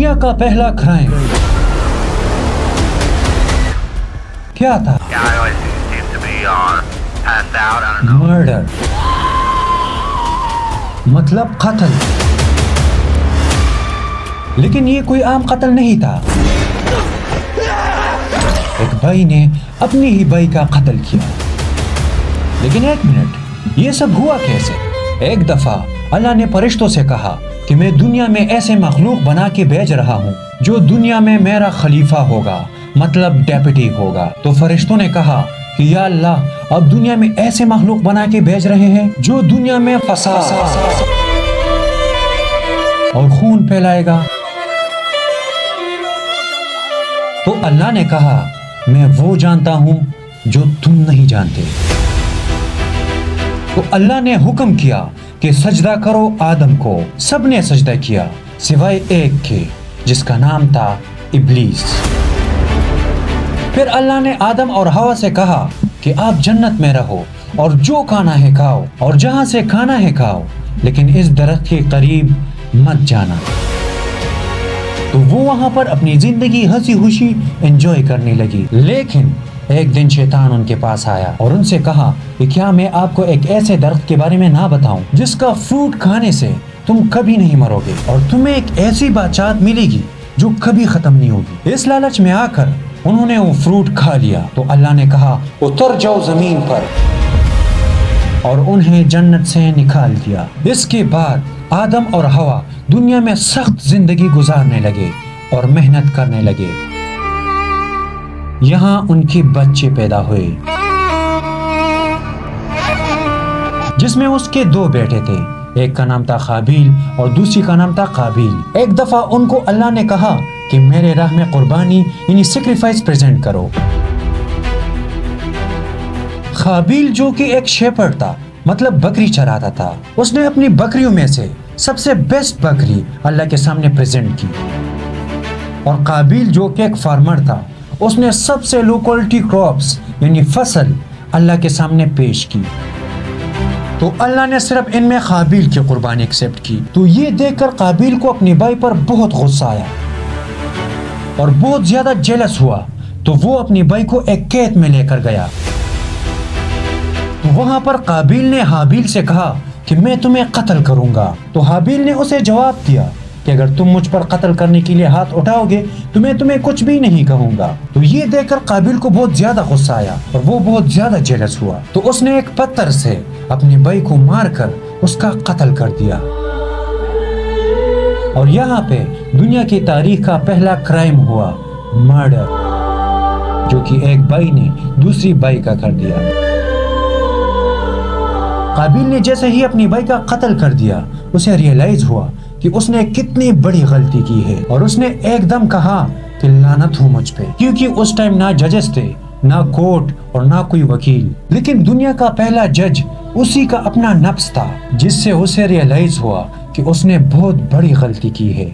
دنیا کا پہلا کرائم کیا تھا؟ مرڈر، مطلب قتل. لیکن یہ کوئی عام قتل نہیں تھا. ایک بھائی نے اپنی ہی بھائی کا قتل کیا. لیکن ایک منٹ، یہ سب ہوا کیسے؟ ایک دفعہ اللہ نے فرشتوں سے کہا کہ میں دنیا میں ایسے مخلوق بنا کے بھیج رہا ہوں جو دنیا میں میرا خلیفہ ہوگا، مطلب ڈیپٹی ہوگا. تو فرشتوں نے کہا کہ یا اللہ، اب دنیا میں ایسے مخلوق بنا کے بھیج رہے ہیں جو دنیا میں فساد اور خون پھیلائے گا. تو اللہ نے کہا میں وہ جانتا ہوں جو تم نہیں جانتے. تو اللہ نے حکم کیا کہ سجدہ کرو آدم کو. سب نے سجدہ کیا سوائے ایک کے، جس کا نام تھا ابلیس. پھر اللہ نے آدم اور حوا سے کہا کہ آپ جنت میں رہو اور جو کھانا ہے کھاؤ اور جہاں سے کھانا ہے کھاؤ، لیکن اس درخت کے قریب مت جانا. تو وہ وہاں پر اپنی زندگی ہنسی خوشی انجوائے کرنے لگی. لیکن ایک دن شیطان ان کے پاس آیا اور ان سے کہا کہ کیا میں آپ کو ایک ایسے درخت کے بارے میں نہ بتاؤں جس کا فروٹ کھانے سے تم کبھی نہیں مرو گے اور تمہیں ایک ایسی بادشاہت ملے گی جو کبھی ختم نہیں ہوگی. اس لالچ میں آ کر انہوں نے وہ فروٹ کھا لیا. تو اللہ نے کہا اتر جاؤ زمین پر، اور انہیں جنت سے نکال دیا. اس کے بعد آدم اور حوا دنیا میں سخت زندگی گزارنے لگے اور محنت کرنے لگے. یہاں ان کے بچے پیدا ہوئے جس میں اس کے 2 بیٹے تھے. ایک کا نام تھا قابیل اور دوسری کا نام تھا قابیل. ایک دفعہ ان کو اللہ نے کہا کہ میرے راہ میں قربانی یعنی سیکریفائس پریزنٹ کرو. قابیل جو کہ ایک شیپرڈ تھا، مطلب بکری چراتا تھا، اس نے اپنی بکریوں میں سے سب سے بیسٹ بکری اللہ کے سامنے پریزنٹ کی. اور قابیل جو کہ ایک فارمر تھا، اس نے سب سے لو کوالٹی کراپس یعنی فصل اللہ کے سامنے پیش کی. تو اللہ نے صرف ان میں قابیل کی قربانی ایکسپٹ کی. تو یہ دیکھ کر قابیل کو اپنی بھائی پر بہت غصہ آیا اور بہت زیادہ جیلس ہوا. تو وہ اپنی بھائی کو ایک قید میں لے کر گیا. تو وہاں پر قابیل نے حابیل سے کہا کہ میں تمہیں قتل کروں گا. تو حابیل نے اسے جواب دیا کہ اگر تم مجھ پر قتل کرنے کے لیے ہاتھ اٹھاؤ گے تو میں تمہیں کچھ بھی نہیں کہوں گا. تو یہ دیکھ کر قابیل کو بہت زیادہ غصہ آیا اور وہ بہت زیادہ جیلس ہوا. تو اس نے ایک پتھر سے اپنے بھائی کو مار کر اس کا قتل کر دیا. اور یہاں پہ دنیا کی تاریخ کا پہلا کرائم ہوا، مرڈر، جو کہ ایک بھائی نے دوسری بھائی کا کر دیا. قابیل نے جیسے ہی اپنی بھائی کا قتل کر دیا، اسے ریئلائز ہوا کہ اس نے کتنی بڑی غلطی کی ہے. اور اس نے ایک دم کہا کہ لعنت ہو مجھ پہ، کیونکہ اس ٹائم نہ ججز تھے، نہ کورٹ اور نہ کوئی وکیل. لیکن دنیا کا پہلا جج اسی کا اپنا نفس تھا، جس سے اسے ریئلائز ہوا کہ اس نے بہت بڑی غلطی کی ہے.